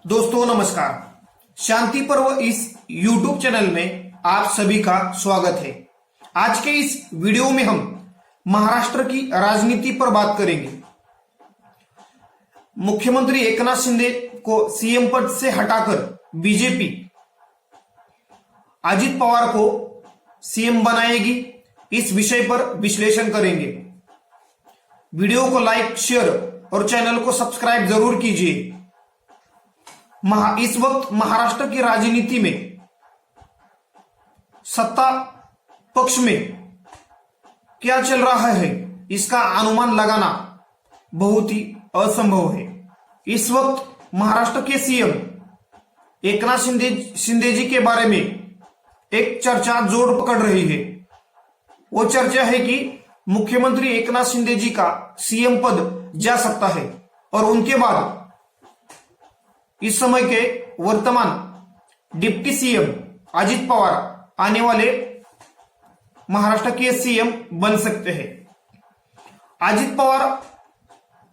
दोस्तों नमस्कार। शांति पर्व इस YouTube चैनल में आप सभी का स्वागत है। आज के इस वीडियो में हम महाराष्ट्र की राजनीति पर बात करेंगे। मुख्यमंत्री एकनाथ शिंदे को सीएम पद से हटाकर बीजेपी अजित पवार को सीएम बनाएगी, इस विषय पर विश्लेषण करेंगे। वीडियो को लाइक, शेयर और चैनल को सब्सक्राइब जरूर कीजिए। इस वक्त महाराष्ट्र की राजनीति में सत्ता पक्ष में क्या चल रहा है, इसका अनुमान लगाना बहुत ही असंभव है। इस वक्त महाराष्ट्र के सीएम एकनाथ शिंदे जी के बारे में एक चर्चा जोर पकड़ रही है। वो चर्चा है कि मुख्यमंत्री एकनाथ शिंदे जी का सीएम पद जा सकता है और उनके बाद इस समय के वर्तमान डिप्टी सीएम अजित पवार आने वाले महाराष्ट्र के सीएम बन सकते हैं। अजित पवार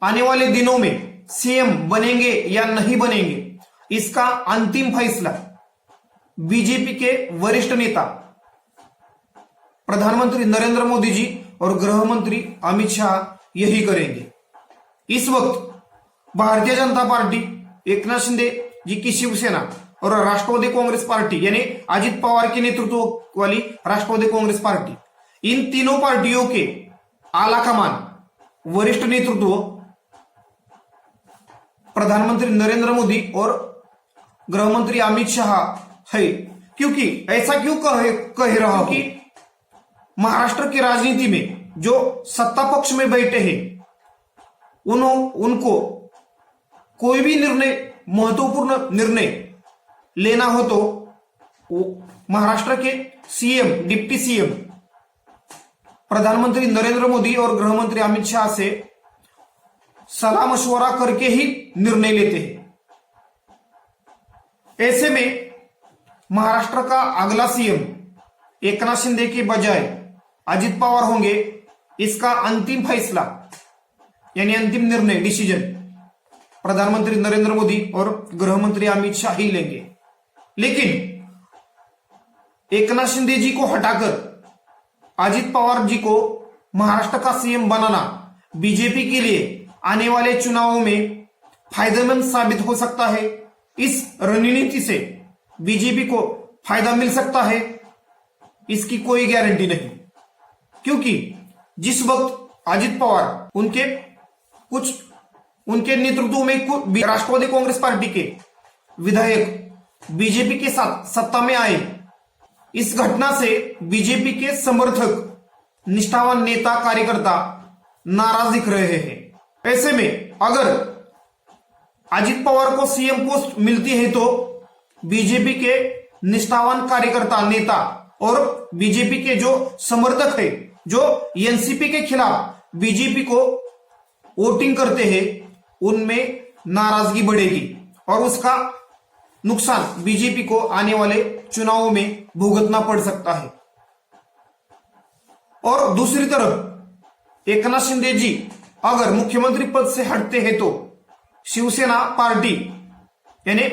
आने वाले दिनों में सीएम बनेंगे या नहीं बनेंगे, इसका अंतिम फैसला बीजेपी के वरिष्ठ नेता प्रधानमंत्री नरेंद्र मोदी जी और गृह मंत्री अमित शाह यही करेंगे। इस वक्त भारतीय जनता पार्टी, एकनाथ शिंदे जी की शिवसेना और राष्ट्रवादी कांग्रेस पार्टी यानी अजित पवार के नेतृत्व वाली राष्ट्रवादी कांग्रेस पार्टी, इन तीनों पार्टियों के आला कमान वरिष्ठ नेतृत्व प्रधानमंत्री नरेंद्र मोदी और गृह मंत्री अमित शाह है। क्योंकि ऐसा क्यों कह रहा हूं कि महाराष्ट्र की राजनीति में जो सत्ता पक्ष में बैठे हैं उनको कोई भी महत्वपूर्ण निर्णय लेना हो तो महाराष्ट्र के सीएम, डिप्टी सीएम प्रधानमंत्री नरेंद्र मोदी और गृह मंत्री अमित शाह से सलाह मशवरा करके ही निर्णय लेते हैं। ऐसे में महाराष्ट्र का अगला सीएम एकनाथ शिंदे के बजाय अजित पवार होंगे, इसका अंतिम फैसला यानी अंतिम निर्णय, डिसीजन प्रधानमंत्री नरेंद्र मोदी और गृह मंत्री अमित शाह ही लेंगे। लेकिन एकनाथ शिंदे जी को हटाकर अजित पवार जी को महाराष्ट्र का सीएम बनाना बीजेपी के लिए आने वाले चुनावों में फायदेमंद साबित हो सकता है। इस रणनीति से बीजेपी को फायदा मिल सकता है, इसकी कोई गारंटी नहीं। क्योंकि जिस वक्त अजित पवार उनके नेतृत्व में राष्ट्रवादी कांग्रेस पार्टी के विधायक बीजेपी के साथ सत्ता में आए, इस घटना से बीजेपी के समर्थक, निष्ठावान नेता, कार्यकर्ता नाराज दिख रहे हैं। ऐसे में अगर अजित पवार को सीएम पोस्ट मिलती है तो बीजेपी के निष्ठावान कार्यकर्ता, नेता और बीजेपी के जो समर्थक है, जो एनसीपी के खिलाफ बीजेपी को वोटिंग करते हैं, उनमें नाराजगी बढ़ेगी और उसका नुकसान बीजेपी को आने वाले चुनावों में भुगतना पड़ सकता है। और दूसरी तरफ एकनाथ शिंदे जी अगर मुख्यमंत्री पद से हटते हैं तो शिवसेना पार्टी यानी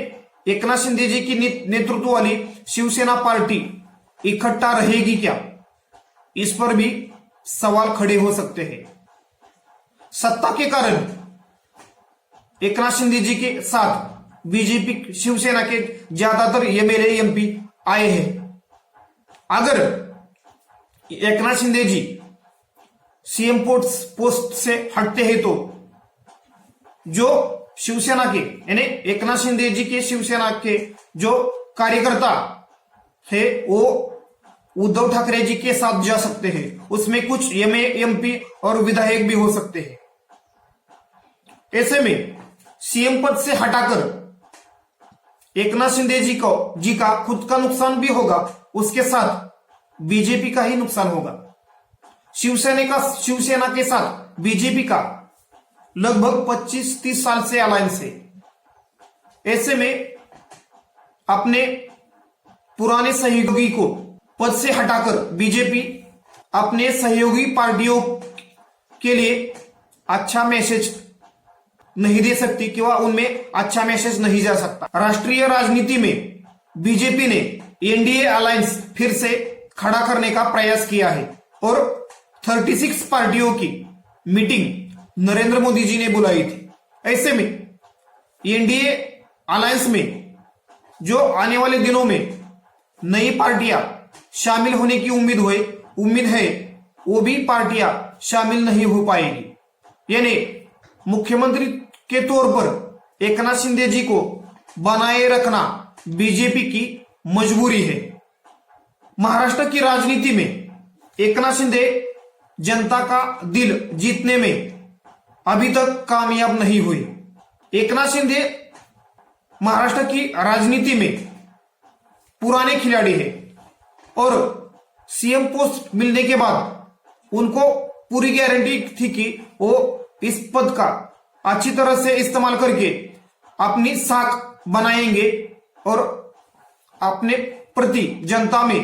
एकनाथ शिंदे जी की नेतृत्व वाली शिवसेना पार्टी इकट्ठा रहेगी क्या, इस पर भी सवाल खड़े हो सकते हैं। सत्ता के कारण एकनाथ शिंदे जी के साथ बीजेपी, शिवसेना के ज्यादातर एमएलए, एमपी आए हैं। अगर एकनाथ शिंदे जी सीएम पोस्ट से हटते हैं तो जो शिवसेना के यानी एकनाथ शिंदे जी के शिवसेना के जो कार्यकर्ता है वो उद्धव ठाकरे जी के साथ जा सकते हैं। उसमें कुछ एमपी और विधायक भी हो सकते हैं। ऐसे में सीएम पद से हटाकर एकनाथ शिंदे जी का खुद का नुकसान भी होगा, उसके साथ बीजेपी का ही नुकसान होगा। शिवसेना के साथ बीजेपी का लगभग 25-30 साल से अलायंस है। ऐसे में अपने पुराने सहयोगी को पद से हटाकर बीजेपी अपने सहयोगी पार्टियों के लिए अच्छा मैसेज नहीं दे सकती कि उनमें अच्छा मैसेज नहीं जा सकता। राष्ट्रीय राजनीति में बीजेपी ने एनडीए अलायंस फिर से खड़ा करने का प्रयास किया है और 36 पार्टियों की मीटिंग नरेंद्र मोदी जी ने बुलाई थी। ऐसे में एनडीए अलायंस में जो आने वाले दिनों में नई पार्टियां शामिल होने की उम्मीद है वो भी पार्टियां शामिल नहीं हो पाएगी। यानी मुख्यमंत्री के तौर पर एकनाथ शिंदे जी को बनाए रखना बीजेपी की मजबूरी है। महाराष्ट्र की राजनीति में एकनाथ शिंदे जनता का दिल जीतने में अभी तक कामयाब नहीं हुए। एकनाथ शिंदे महाराष्ट्र की राजनीति में पुराने खिलाड़ी हैं और सीएम पोस्ट मिलने के बाद उनको पूरी गारंटी थी कि वो इस पद का अच्छी तरह से इस्तेमाल करके अपनी साख बनाएंगे और अपने प्रति जनता में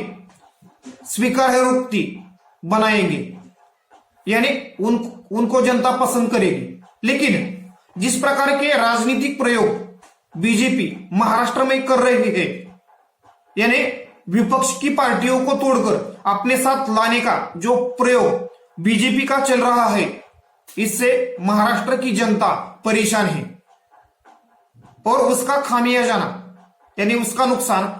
स्वीकार्यता बनाएंगे, यानी उनको जनता पसंद करेगी। लेकिन जिस प्रकार के राजनीतिक प्रयोग बीजेपी महाराष्ट्र में कर रही है, यानी विपक्ष की पार्टियों को तोड़कर अपने साथ लाने का जो प्रयोग बीजेपी का चल रहा है, इससे महाराष्ट्र की जनता परेशान है और उसका खामियाजाना यानी उसका नुकसान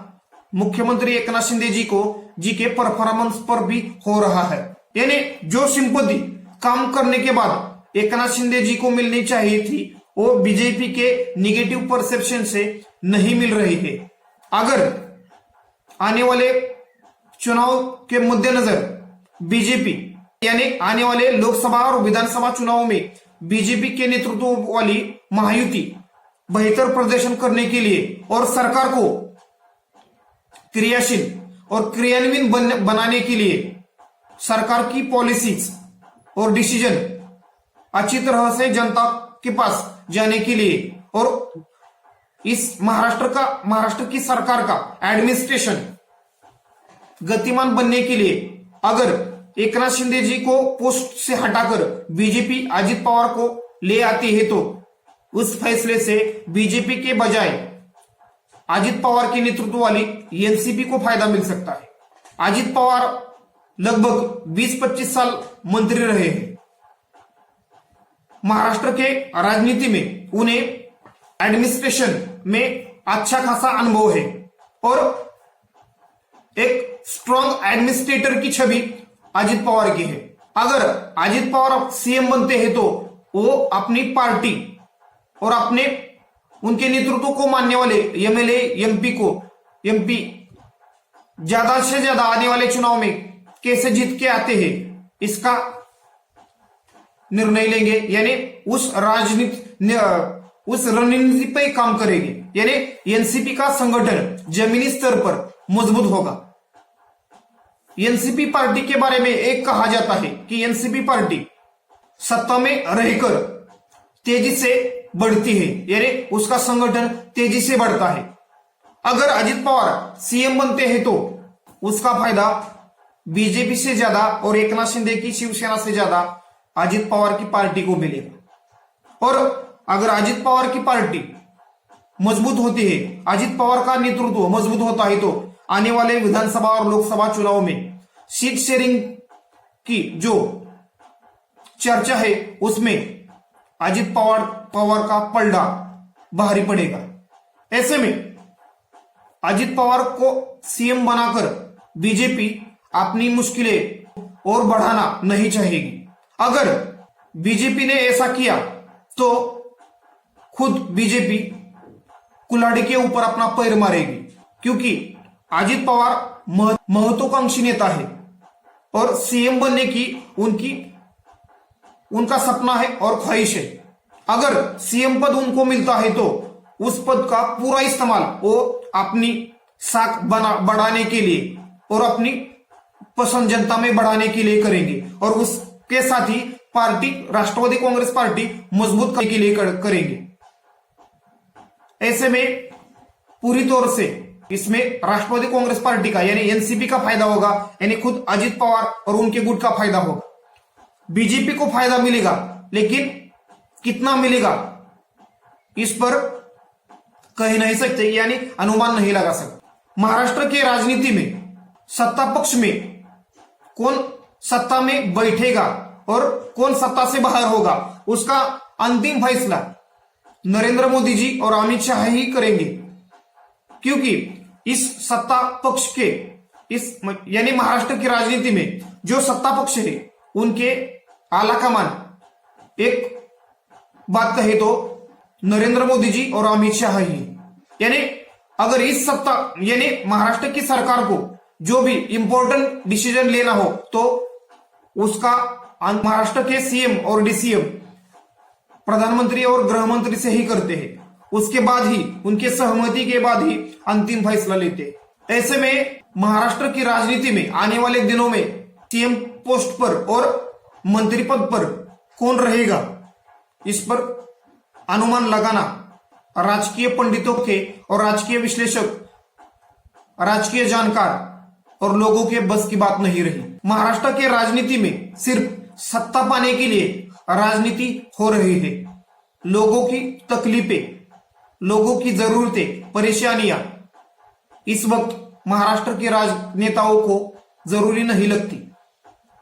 मुख्यमंत्री एकनाथ शिंदे जी के परफॉर्मेंस पर भी हो रहा है। यानी जो सिंपैथी काम करने के बाद एकनाथ शिंदे जी को मिलनी चाहिए थी वो बीजेपी के निगेटिव परसेप्शन से नहीं मिल रही है। अगर आने वाले चुनाव के मद्देनजर बीजेपी यानी आने वाले लोकसभा और विधानसभा चुनाव में बीजेपी के नेतृत्व वाली महायुति बेहतर प्रदर्शन करने के लिए और सरकार को क्रियाशील और क्रियान्वित बनाने के लिए सरकार की पॉलिसीज और डिसीजन अच्छी तरह से जनता के पास जाने के लिए और इस महाराष्ट्र की सरकार का एडमिनिस्ट्रेशन गतिमान बनने के लिए अगर एकनाथ शिंदे जी को पोस्ट से हटाकर बीजेपी अजित पवार को ले आती है तो उस फैसले से बीजेपी के बजाय अजित पवार के नेतृत्व वाली एनसीपी को फायदा मिल सकता है। अजित पवार लगभग 20-25 साल मंत्री रहे हैं। महाराष्ट्र के राजनीति में उन्हें एडमिनिस्ट्रेशन में अच्छा खासा अनुभव है और एक स्ट्रॉन्ग एडमिनिस्ट्रेटर की छवि अजित पवार की है। अगर अजित पवार सीएम बनते हैं तो वो अपनी पार्टी और अपने उनके नेतृत्व को मानने वाले एमएलए एमपी ज्यादा से ज्यादा आने वाले चुनाव में कैसे जीत के आते हैं इसका निर्णय लेंगे, यानी उस रणनीति पे काम करेंगे। यानी एनसीपी का संगठन जमीनी स्तर पर मजबूत होगा। एनसीपी पार्टी के बारे में एक कहा जाता है कि एनसीपी पार्टी सत्ता में रहकर तेजी से बढ़ती है, यानी उसका संगठन तेजी से बढ़ता है। अगर अजित पवार सीएम बनते हैं तो उसका फायदा बीजेपी से ज्यादा और एकनाथ शिंदे की शिवसेना से ज्यादा अजित पवार की पार्टी को मिलेगा। और अगर अजित पवार की पार्टी मजबूत होती है, अजित पवार का नेतृत्व मजबूत होता है तो आने वाले विधानसभा और लोकसभा चुनाव में सीट शेयरिंग की जो चर्चा है उसमें अजित पवार का पलड़ा भारी पड़ेगा। ऐसे में अजित पवार को सीएम बनाकर बीजेपी अपनी मुश्किलें और बढ़ाना नहीं चाहेगी। अगर बीजेपी ने ऐसा किया तो खुद बीजेपी कुल्हाड़ी के ऊपर अपना पैर मारेगी, क्योंकि अजित पवार महत्वाकांक्षी नेता है और सीएम बनने की उनका सपना है और ख्वाहिश है। अगर सीएम पद उनको मिलता है तो उस पद का पूरा इस्तेमाल वो अपनी साख बढ़ाने के लिए और अपनी पसंद जनता में बढ़ाने के लिए करेंगे और उसके साथ ही पार्टी राष्ट्रवादी कांग्रेस पार्टी मजबूत करने के लिए करेंगे। ऐसे में पूरी तौर से इसमें राष्ट्रवादी कांग्रेस पार्टी का यानी एनसीपी का फायदा होगा, यानी खुद अजित पवार और उनके गुट का फायदा होगा। बीजेपी को फायदा मिलेगा, लेकिन कितना मिलेगा इस पर कह नहीं सकते, यानी अनुमान नहीं लगा सकते। महाराष्ट्र की राजनीति में सत्ता पक्ष में कौन सत्ता में बैठेगा और कौन सत्ता से बाहर होगा, उसका अंतिम फैसला नरेंद्र मोदी जी और अमित शाह ही करेंगे। क्योंकि इस सत्ता पक्ष के यानी महाराष्ट्र की राजनीति में जो सत्ता पक्ष है उनके आला कमान एक बात कहे तो नरेंद्र मोदी जी और अमित शाह ही। यानी अगर इस सत्ता यानी महाराष्ट्र की सरकार को जो भी इंपॉर्टेंट डिसीजन लेना हो तो उसका महाराष्ट्र के सीएम और डीसीएम प्रधानमंत्री और गृह मंत्री से ही करते हैं। उसके बाद ही उनके सहमति के बाद ही अंतिम फैसला लेते हैं। ऐसे में महाराष्ट्र की राजनीति में आने वाले दिनों में सीएम पोस्ट पर और मंत्री पद पर कौन रहेगा, इस पर अनुमान लगाना राजकीय पंडितों के और राजकीय विश्लेषक, राजकीय जानकार और लोगों के बस की बात नहीं रही। महाराष्ट्र के राजनीति में सिर्फ सत्ता पाने के लिए राजनीति हो रही है। लोगों की तकलीफें, लोगों की जरूरतें, परेशानियां इस वक्त महाराष्ट्र के राजनेताओं को जरूरी नहीं लगती।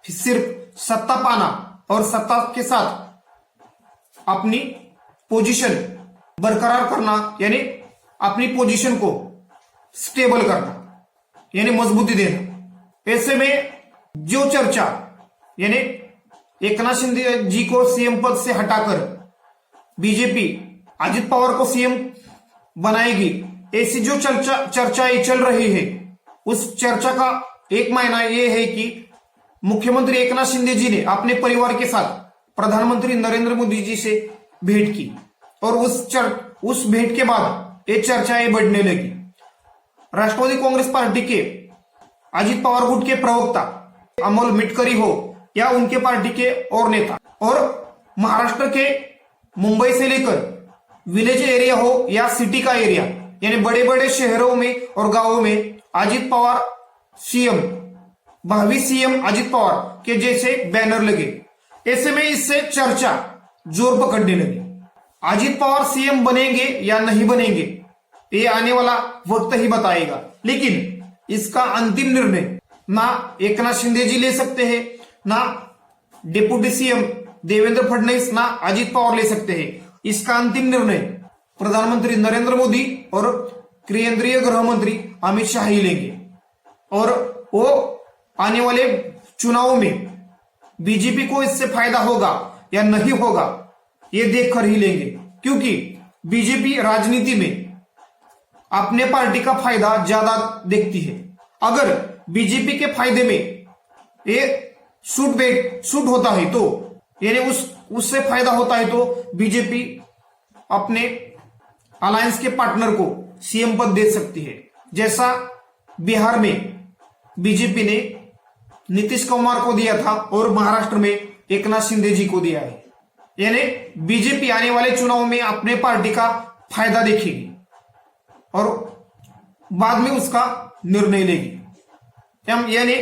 सिर्फ सत्ता पाना और सत्ता के साथ अपनी पोजीशन बरकरार करना, यानी अपनी पोजीशन को स्टेबल करना, यानी मजबूती देना। ऐसे में जो चर्चा यानी एकनाथ शिंदे जी को सीएम पद से हटाकर बीजेपी अजित पवार को सीएम बनाएगी, ऐसी जो चर्चाएं चल रही है, उस चर्चा का एक मायना यह है कि मुख्यमंत्री एकनाथ शिंदे जी ने अपने परिवार के साथ प्रधानमंत्री नरेंद्र मोदी जी से भेंट की और उस भेंट के बाद ये चर्चाएं बढ़ने लगी। राष्ट्रवादी कांग्रेस पार्टी के अजित पवार गुट के प्रवक्ता अमोल मिटकरी हो या उनके पार्टी के और नेता, और महाराष्ट्र के मुंबई से लेकर विलेज एरिया हो या सिटी का एरिया, यानी बड़े बड़े शहरों में और गांवों में अजित पवार सीएम, भावी सीएम अजित पवार के जैसे बैनर लगे। ऐसे में इससे चर्चा जोर पकड़ने लगी। अजित पवार सीएम बनेंगे या नहीं बनेंगे ये आने वाला वक्त ही बताएगा, लेकिन इसका अंतिम निर्णय ना एकनाथ शिंदे जी ले सकते हैं, ना डिप्टी सीएम देवेंद्र फडणवीस, ना अजित पवार ले सकते हैं। इसका अंतिम निर्णय प्रधानमंत्री नरेंद्र मोदी और केंद्रीय गृह मंत्री अमित शाह ही लेंगे, और वो आने वाले चुनावों में बीजेपी को इससे फायदा होगा या नहीं होगा ये देखकर ही लेंगे। क्योंकि बीजेपी राजनीति में अपने पार्टी का फायदा ज्यादा देखती है। अगर बीजेपी के फायदे में ये सूट होता है तो यानी उससे फायदा होता है तो बीजेपी अपने अलायंस के पार्टनर को सीएम पद दे सकती है। जैसा बिहार में बीजेपी ने नीतीश कुमार को दिया था और महाराष्ट्र में एकनाथ शिंदे जी को दिया है। यानी बीजेपी आने वाले चुनाव में अपने पार्टी का फायदा देखेगी और बाद में उसका निर्णय लेगी। यानी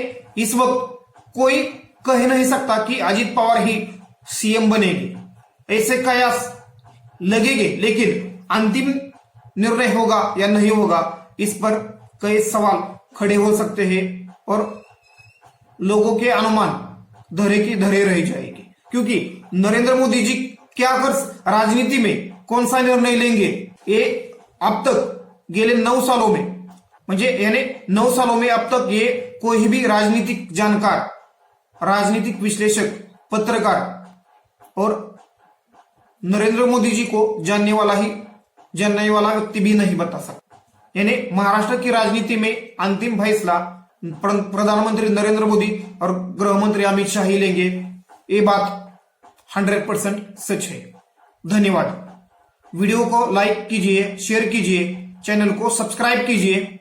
इस वक्त कोई कह नहीं सकता कि अजित पवार ही सीएम बनेंगे, ऐसे कयास लगेंगे, लेकिन अंतिम निर्णय होगा या नहीं होगा इस पर कई सवाल खड़े हो सकते हैं और लोगों के अनुमान धरे की धरे रह जाएगी। क्योंकि नरेंद्र मोदी जी क्या कर राजनीति में कौन सा निर्णय लेंगे ये अब तक गेले 9 सालों में यानी 9 सालों में अब तक ये कोई भी राजनीतिक जानकार, राजनीतिक विश्लेषक, पत्रकार और नरेंद्र मोदी जी को जानने वाला व्यक्ति भी नहीं बता सकता। यानी महाराष्ट्र की राजनीति में अंतिम फैसला प्रधानमंत्री नरेंद्र मोदी और गृह मंत्री अमित शाह ही लेंगे, ये बात 100% सच है। धन्यवाद। वीडियो को लाइक कीजिए, शेयर कीजिए, चैनल को सब्सक्राइब कीजिए।